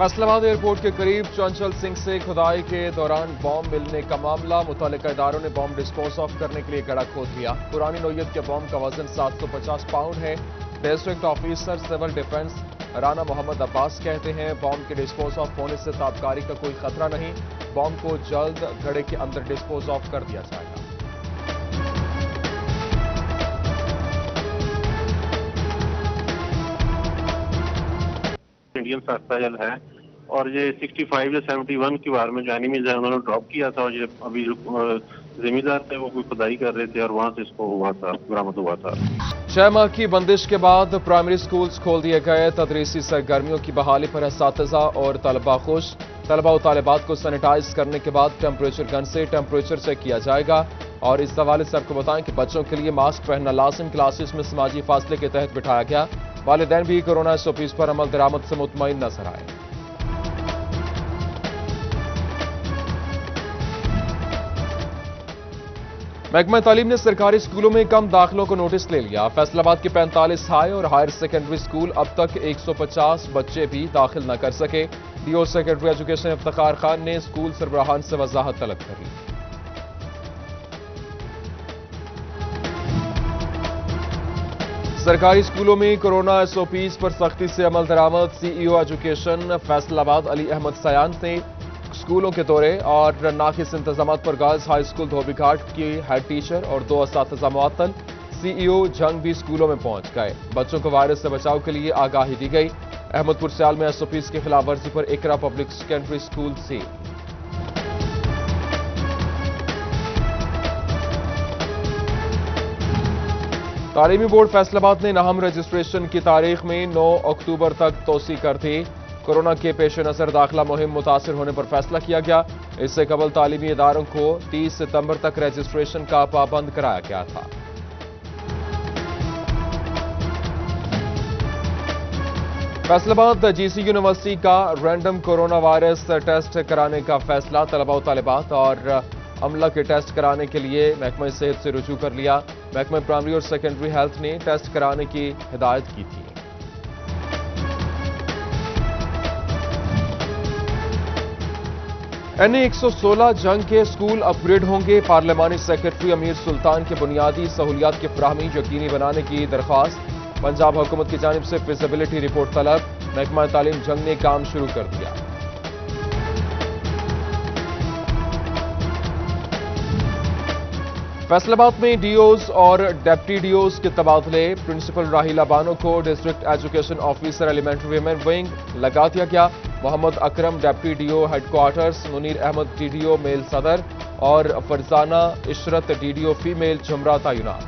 फैसला बाद एयरपोर्ट के करीब चंचल सिंह से खुदाई के दौरान बॉम्ब मिलने का मामला। मुतल्लिका इदारों ने बॉम्ब डिस्पोज ऑफ करने के लिए गड़ा खोद दिया। पुरानी नौयत के बॉम्ब का वजन 750 पाउंड है। District officer civil defence Rana Mohammad Abbas कहते हैं बॉम्ब के डिस्पोज ऑफ होने से ताबकारी का कोई खतरा नहीं। बॉम्ब को जल्द घड़े के अंदर डिस्पोज ऑफ कर दिया जाएगा। इंडियन सस्ता जल है और ये 65 या 71 की बार में जो एनिमीज है उन्होंने ड्रॉप किया था और ये अभी जिम्मेदार थे वो कोई खुदाई कर रहे थे और वहां से इसको हुआ था, बरामद हुआ था। 6 माह की बंदिश के बाद प्राइमरी स्कूल्स खोल दिए गए। तदरीसी सरगर्मियों की बहाली पर असातिज़ा और तलबा खुश। तलबा और तालिबात को सैनिटाइज करने के बाद टेम्परेचर गन से टेम्परेचर चेक किया जाएगा। और इस हवाले से आपको बताएं कि बच्चों के लिए मास्क पहनना लाजिम। क्लासेस में समाजी फासले के तहत बिठाया गया। वालिदैन भी कोरोना SOPs पर अमल दरामद से मुतमईन नजर आए। महकमा तालीम ने सरकारी स्कूलों में कम दाखिलों को नोटिस ले लिया। फैसलाबाद के 45 हाई और हायर सेकेंडरी स्कूल अब तक 150 बच्चे भी दाखिल न कर सके। DO secretary education Iftikhar Khan ने स्कूल सरबराहान से वजाहत तलब कर ली। सरकारी स्कूलों में कोरोना SOPs पर सख्ती से अमल दरामद। CEO एजुकेशन फैसलाबाद अली अहमद सयान ने स्कूलों के दौरे और नाकिस इंतजाम पर गर्ल्स हाई स्कूल धोबीघाट की हेड टीचर और 2 असातिज़ा मुअत्तल। CEO जंग भी स्कूलों में पहुंच गए। बच्चों को वायरस से बचाव के लिए आगाही दी गई। अहमदपुर सियाल में SOPs की खिलाफ वर्जी पर इकरा पब्लिक सेकेंडरी स्कूल से तालीमी बोर्ड फैसलाबाद ने नाहम रजिस्ट्रेशन की तारीख में 9 अक्टूबर तक तोसी कर दी। कोरोना के पेश नजर दाखिला मुहिम मुतासिर होने पर फैसला किया गया। इससे कबल तालीमी इदारों को 30 सितंबर तक रजिस्ट्रेशन का पाबंद कराया गया था। फैसलाबाद GC यूनिवर्सिटी का रैंडम कोरोना वायरस टेस्ट कराने का फैसला। तलबा और तालिबात और अमला के टेस्ट कराने के लिए महकमा सेहत से रुजू कर लिया। महकमा प्राइमरी और सेकेंडरी हेल्थ ने टेस्ट कराने की हिदायत की थी। NA 116 जंग के स्कूल अपग्रेड होंगे। पार्लिमानी सेक्रेटरी अमीर सुल्तान के बुनियादी सहूलियात की फराहमी यकीनी बनाने की दरख्वास्त। पंजाब हुकूमत की जानिब से फिजिबिलिटी रिपोर्ट तलब। महकमा तालीम जंग ने काम शुरू कर दिया। फैसलाबाद में DOs और डेप्टी DOs के तबादले। प्रिंसिपल राहिला बानो को district education officer elementary women wing लगा दिया गया। Mohammad Akram deputy DO headquarters, Munir Ahmed DDO male Sadar और फरजाना इशरत DDO फीमेल जुमरा तैनात।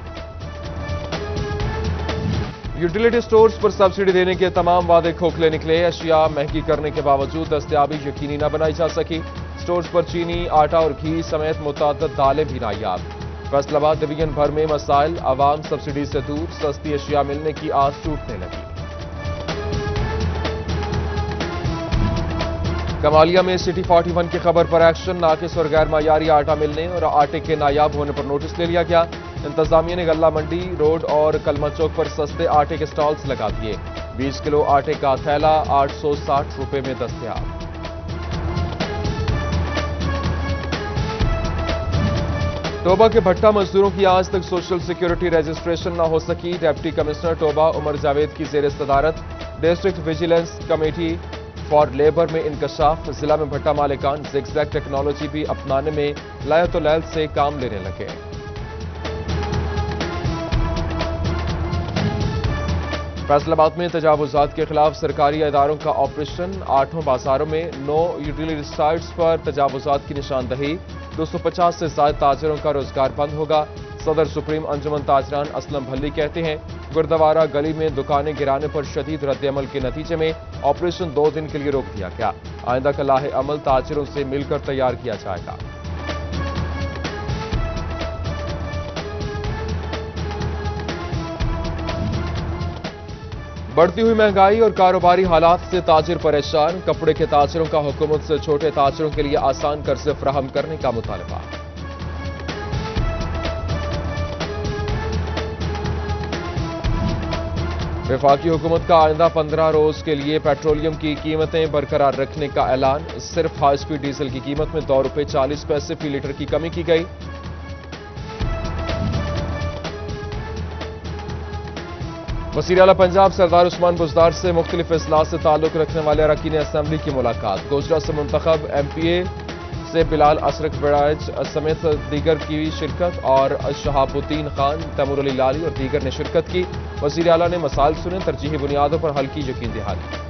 यूटिलिटी स्टोर्स पर सब्सिडी देने के तमाम वादे खोखले निकले। अशिया महंगी करने के बावजूद दस्तयाबी यकीनी न बनाई जा सकी। स्टोर्स पर चीनी, आटा और घी समेत मुतअद्दिद दालें भी नायाब। फैसलाबाद डिवीजन भर में मसाइल। आवाम सब्सिडी से दूर, सस्ती अशिया मिलने की आस टूटने लगी। कमालिया में सिटी 41 की खबर पर एक्शन। नाकिस और गैर मायारी आटा मिलने और आटे के नायाब होने पर नोटिस ले लिया गया। इंतजामिया ने गल्ला मंडी रोड और कलमा चौक पर सस्ते आटे के स्टॉल्स लगा दिए। 20 किलो आटे का थैला 860 रुपए में दस्तयाब। टोबा के भट्टा मजदूरों की आज तक सोशल सिक्योरिटी रजिस्ट्रेशन न हो सकी। डिप्टी कमिश्नर टोबा उमर जावेद की जेर सदारत district vigilance committee for labour में इंकशाफ। जिला में भट्टा मालिकान ज़िगज़ैग टेक्नोलॉजी भी अपनाने में लायतुलैल से काम लेने लगे। फैसलाबाद में तजावुजात के खिलाफ सरकारी इदारों का ऑपरेशन। 8 बाजारों में 9 यूटिलिटी साइट्स पर तजावुजात की निशानदही। 250 से ज्यादा ताजरों का रोजगार बंद होगा। सदर सुप्रीम अंजुमन ताजरान असलम भल्ली कहते हैं गुरुद्वारा गली में दुकानें गिराने पर शदीद रद्द-ए-अमल के नतीजे में ऑपरेशन 2 दिन के लिए रोक दिया गया। आइंदा का लाहे-अमल ताजरों से मिलकर तैयार किया जाएगा। बढ़ती हुई महंगाई और कारोबारी हालात से ताजिर परेशान। कपड़े के ताजिरों का हुकूमत से छोटे ताजिरों के लिए आसान कर्ज फराहम करने का मुतालबा। वफाकी हुकूमत का आइंदा 15 रोज के लिए पेट्रोलियम की कीमतें बरकरार रखने का ऐलान। सिर्फ हाई स्पीड डीजल की कीमत में ₹2.40 फी लीटर की कमी की गई। वज़ीर आला पंजाब सरदार उस्मान बुज़दार से मुख्तलिफ इस्लाह से ताल्लुक रखने वाले अरकान असेंबली की मुलाकात। गोजरा से मुंतखब MPA से बिलाल असरक बड़ाइच समेत दीगर की शिरकत और शहाबुद्दीन खान, तैमूर अली लाली और दीगर ने शिरकत की। वज़ीर आला ने मसाइल सुने, तरजीही बुनियादों पर हल की यकीन दहानी।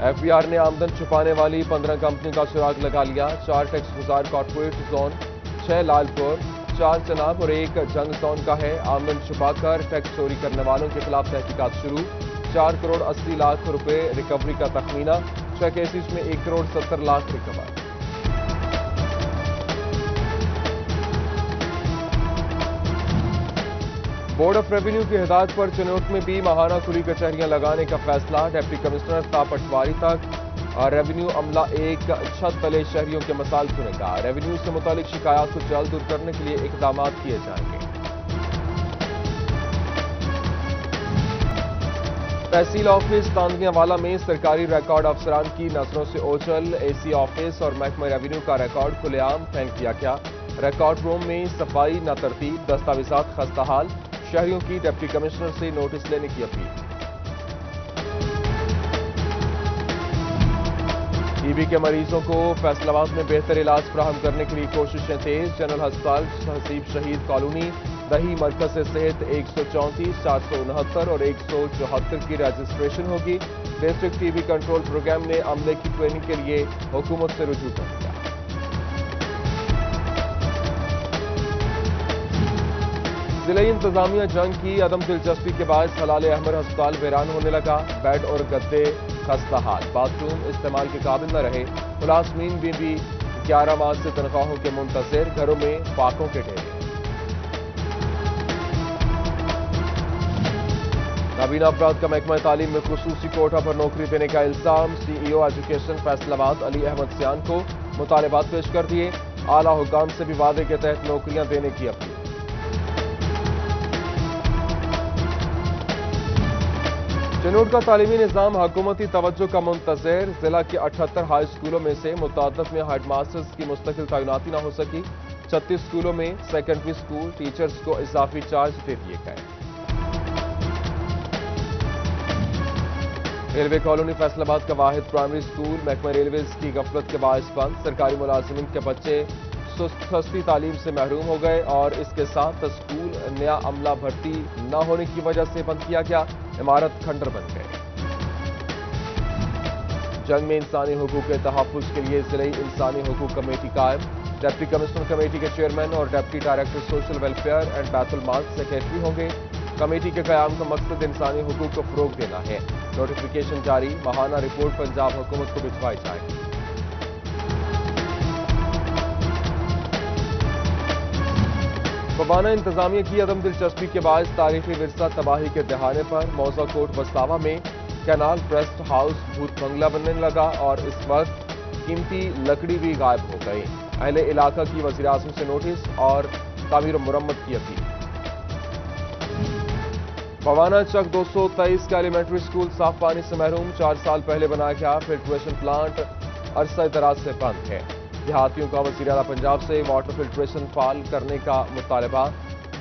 FBI ने आमदन छुपाने वाली 15 कंपनियों का सुराग लगा लिया। 4 टैक्स गुजार कॉर्पोरेट जोन, 6 लालपुर, 4 चनाब और 1 जंग जोन का है। आमदन छुपाकर टैक्स चोरी करने वालों के खिलाफ तहकीकात शुरू। 4 करोड़ 80 लाख रुपए रिकवरी का तखमीना। 6 केसेस में 1 crore 70 lakh recover. Board of revenue की हिदायत पर चिनौट में भी माहाना खुली कचहरियां लगाने का फैसला। डिप्टी कमिश्नर ता पटवारी तक और रेवेन्यू अमला एक छत तले शहरियों के मसाइल सुनेगा। रेवेन्यू से मुतालिक शिकायत को जल्द दूर करने के लिए इकदाम किए जाएंगे। तहसील ऑफिस तांदनियावाला में सरकारी रिकॉर्ड अफसरान की नजरों से ओझल। AC ऑफिस और महकमा रेवेन्यू का रिकॉर्ड खुलेआम फेंक दिया गया। रिकॉर्ड रूम में सफाई न तरतीब, दस्तावेजात खस्ताहाल। शहरियों की डिप्टी कमिश्नर से नोटिस लेने की अपील। TB के मरीजों को फैसलाबाद में बेहतर इलाज फराहम करने के लिए कोशिशें तेज। जनरल अस्पताल तहसीब शहीद कॉलोनी दही मरकज से सेहत 134, 469 और 174 की रजिस्ट्रेशन होगी। डिस्ट्रिक्ट TB कंट्रोल प्रोग्राम ने अमले की ट्रेनिंग के लिए हुकूमत से रुजू कर दिया। जिले इंतजामिया जंग की अदम दिलचस्पी के बाद सलाल अहमद अस्पताल वीरान होने लगा। बेड और गद्दे खस्ताहाल, बाथरूम इस्तेमाल के काबिल न रहे। मुलाजमीन भी 11 माह से तनख्वाहों के मुंतजिर, घरों में फाकों के ढेर। नाबीना अफराद का महकमा तालीम में खुसूसी कोटा पर नौकरी देने का इल्जाम। CEO एजुकेशन फैसलाबाद अली अहमद सियान को मुतालबात पेश कर दिए। आला हुकाम से भी वादे के तहत नौकरियां देने की अपील। चिनौट का तालीमी निज़ाम हुकूमती तवज्जो का मुंतज़िर। जिला के 78 हाई स्कूलों में से मुतअद्दिद में हेड मास्टर्स की मुस्तकिल तैनाती न हो सकी। 36 स्कूलों में सेकेंडरी स्कूल टीचर्स को इजाफी चार्ज दे दिए गए। रेलवे कॉलोनी फैसलाबाद का वाहिद प्राइमरी स्कूल महकमा रेलवेज की गफलत के बायस बंद। सरकारी मुलाजिमीन के बच्चे सस्ती तालीम से महरूम हो गए और इसके साथ स्कूल नया अमला भर्ती न होने की वजह से बंद किया गया। इमारत खंडर बन गए। जंग में इंसानी हुकूक के तहफ़्फ़ुज़ के लिए जिले इंसानी हुकूक कमेटी कायम। डिप्टी कमिश्नर कमेटी के चेयरमैन और deputy director social welfare and Betul mall secretary होंगे। कमेटी के क़याम का मकसद इंसानी हुकूक को फ़रोग़ देना है। नोटिफिकेशन जारी। माहाना रिपोर्ट पंजाब हुकूमत को भिजवाई जाएगी। बबाना इंतजामिया की अदम दिलचस्पी के बाद तारीखी विरसा तबाही के दहाने पर मौजा कोट बस्तावा में कैनाल रेस्ट हाउस भूत बंगला बनने लगा और इस वक्त कीमती लकड़ी भी गायब हो गई। अहले इलाका की वज़ीर आज़म से नोटिस और तामीर मुरम्मत की अपील। बवाना चक 223 का एलिमेंट्री स्कूल साफ पानी से महरूम। 4 साल पहले बनाया गया फिल्ट्रेशन प्लांट अरसा दराज से बंद है। देहातियों का वज़ीर आला पंजाब से वाटर फिल्ट्रेशन फाल करने का मुतालबा।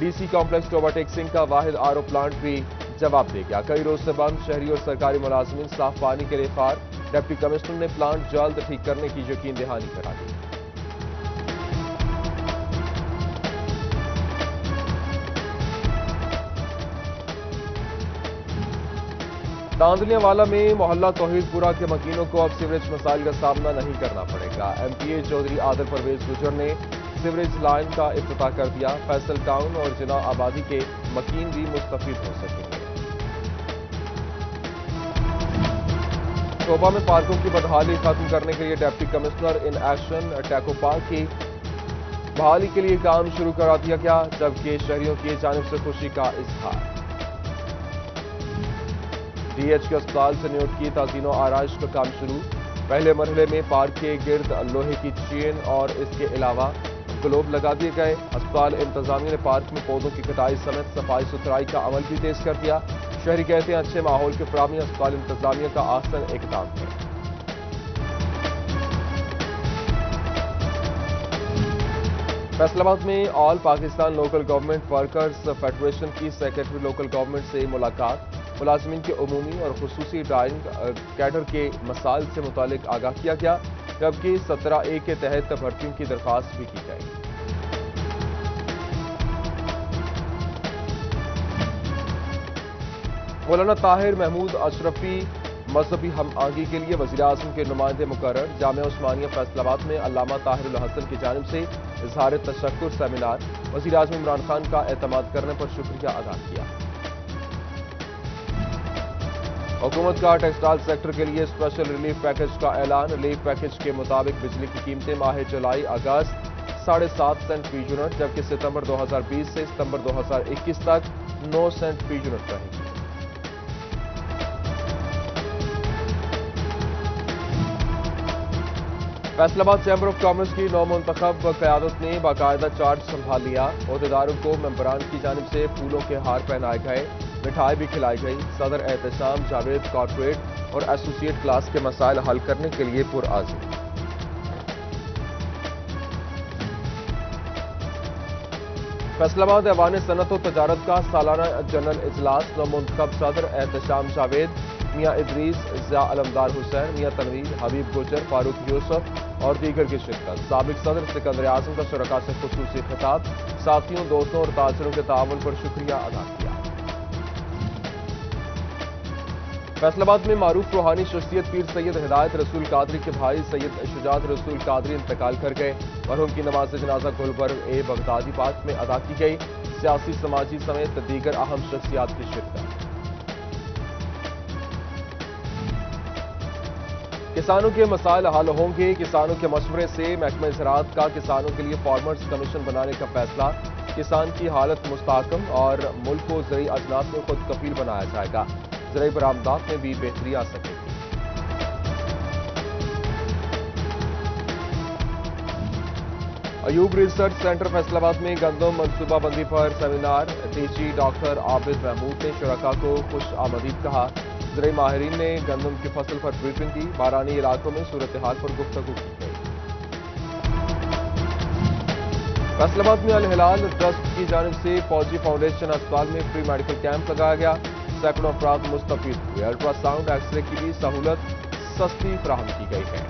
DC कॉम्प्लेक्स ओवरटेक सिंह का वाहिद RO प्लांट भी जवाब दे गया। कई रोज से बंद। शहरी और सरकारी मुलाजमीन साफ पानी के लिए खार। डिप्टी कमिश्नर ने प्लांट जल्द ठीक करने की यकीन दहानी करा दी। तांदनियावाला में मोहल्ला तौहीदपुरा के मकीनों को अब सीवरेज मसाइल का सामना नहीं करना पड़ेगा। MPA चौधरी आदर परवेज गुजर ने सीवरेज लाइन का इफ्तिताह कर दिया। फैसल टाउन और जिना आबादी के मकीन भी मुस्तफीद हो सकेंगे। शोबा में पार्कों की बदहाली खत्म करने के लिए deputy commissioner in action taco park की بحالی کے لیے کام شروع کرا دیا گیا، جبکہ شہریوں کی جانب سے خوشی کا اظہار۔ ڈی ایچ کے اسپتال سے نیوٹ کی تعزین و آرائش کا کام شروع، پہلے مرحلے میں پارک کے گرد لوہے کی چین اور اس کے علاوہ گلوب لگا دیے گئے۔ اسپتال انتظامیہ نے پارک میں پودوں کی کٹائی سمیت صفائی ستھرائی کا عمل بھی تیز کر دیا۔ شہری کہتے ہیں اچھے ماحول کی فراہمی اسپتال انتظامیہ کا احسن اقدام ہے۔ فیصل آباد میں all Pakistan local government workers federation کی سیکرٹری لوکل گورنمنٹ سے ملاقات، ملازمین کے عمومی اور خصوصی ڈرائنگ کیڈر کے مسائل سے متعلق آگاہ کیا گیا، جبکہ 17A کے تحت بھرتیوں کی درخواست بھی کی گئی۔ مولانا طاہر محمود اشرفی مذہبی ہم آہنگی کے لیے وزیراعظم کے نمائندے مقرر، جامعہ عثمانیہ فیصل آباد میں علامہ طاہر الحسن کی جانب سے اظہار تشکر سیمینار، وزیراعظم عمران خان کا اعتماد کرنے پر شکریہ ادا کیا۔ حکومت کا ٹیکسٹائل سیکٹر کے لیے اسپیشل ریلیف پیکج کا اعلان، ریلیف پیکج کے مطابق بجلی کی قیمتیں ماہ جولائی اگست 7.5 سینٹ فی یونٹ، جبکہ ستمبر 2020 سے ستمبر 2021 تک 9 سینٹ فی یونٹ رہے گی۔ فیصل آباد چیمبر آف کامرس کی نو منتخب قیادت نے باقاعدہ چارج سنبھال لیا، عہدیداروں کو ممبران کی جانب سے پھولوں کے ہار پہنائے گئے، مٹھائی بھی کھلائی گئی۔ صدر احتشام جاوید کارپوریٹ اور ایسوسیٹ کلاس کے مسائل حل کرنے کے لیے پرعزم۔ فیصل آباد ایوان صنعت و تجارت کا سالانہ جنرل اجلاس، نو منتخب صدر احتشام جاوید، میاں ادریس، ضیاء علمدار حسین، میاں تنویر، حبیب گوجر، فاروق یوسف اور دیگر کی شرکت۔ سابق صدر سکندر اعظم کا شرکاء سے خصوصی خطاب، ساتھیوں، دوستوں اور تاجروں کے تعاون پر شکریہ ادا کیا۔ فیصل آباد میں معروف روحانی شخصیت پیر سید ہدایت رسول قادری کے بھائی سید شجاعت رسول قادری انتقال کر گئے، مرحوم کی نماز جنازہ گلبرگ بغدادی پارک میں ادا کی گئی، سیاسی سماجی سمیت دیگر اہم شخصیات کی شرکت۔ کسانوں کے مسائل حل ہوں گے، کسانوں کے مشورے سے محکمہ زراعت کا کسانوں کے لیے فارمرز کمیشن بنانے کا فیصلہ، کسان کی حالت مستحکم اور ملک کو زرعی اجناس میں خود کفیل بنایا جائے گا، زرعی برآمدات میں بھی بہتری آ سکے گی۔ ایوب ریسرچ سینٹر فیصل آباد میں گندم منصوبہ بندی پر سیمینار، ڈی جی ڈاکٹر عابد محمود نے شرکاء کو خوش آمدید کہا، زرعی ماہرین نے گندم کی فصل پر بریفنگ کی، بارانی علاقوں میں صورتحال پر گفتگو کی گئی۔ فیصل آباد میں الہلال ٹرسٹ کی جانب سے فوجی فاؤنڈیشن اسپتال میں فری میڈیکل کیمپ لگایا گیا، سینکڑوں افراد مستفید ہوئے، الٹرا ساؤنڈ ایکس رے کی بھی سہولت سستی فراہم کی گئی ہے۔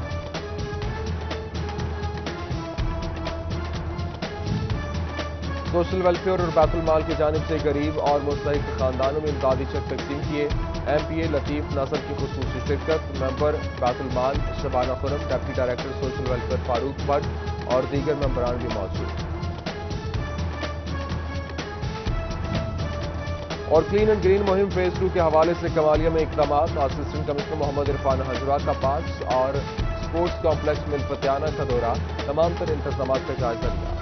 سوشل ویلفیئر اور بیت المال کی جانب سے غریب اور مستحق خاندانوں میں امدادی چیک تقسیم کیے، ایم پی اے لطیف ناصر کی خصوصی شرکت، ممبر بیت المال Shabana Khurram, deputy director social welfare Farooq Butt اور دیگر ممبران بھی موجود۔ اور کلین اینڈ گرین مہم فیز 2 کے حوالے سے کمالیہ میں اقدامات، اسسٹنٹ کمشنر محمد عرفان ہجرا کا پارکس اور سپورٹس کمپلیکس میں الفتیانہ کا دورہ، تمام تر انتظامات کا جائزہ لیا۔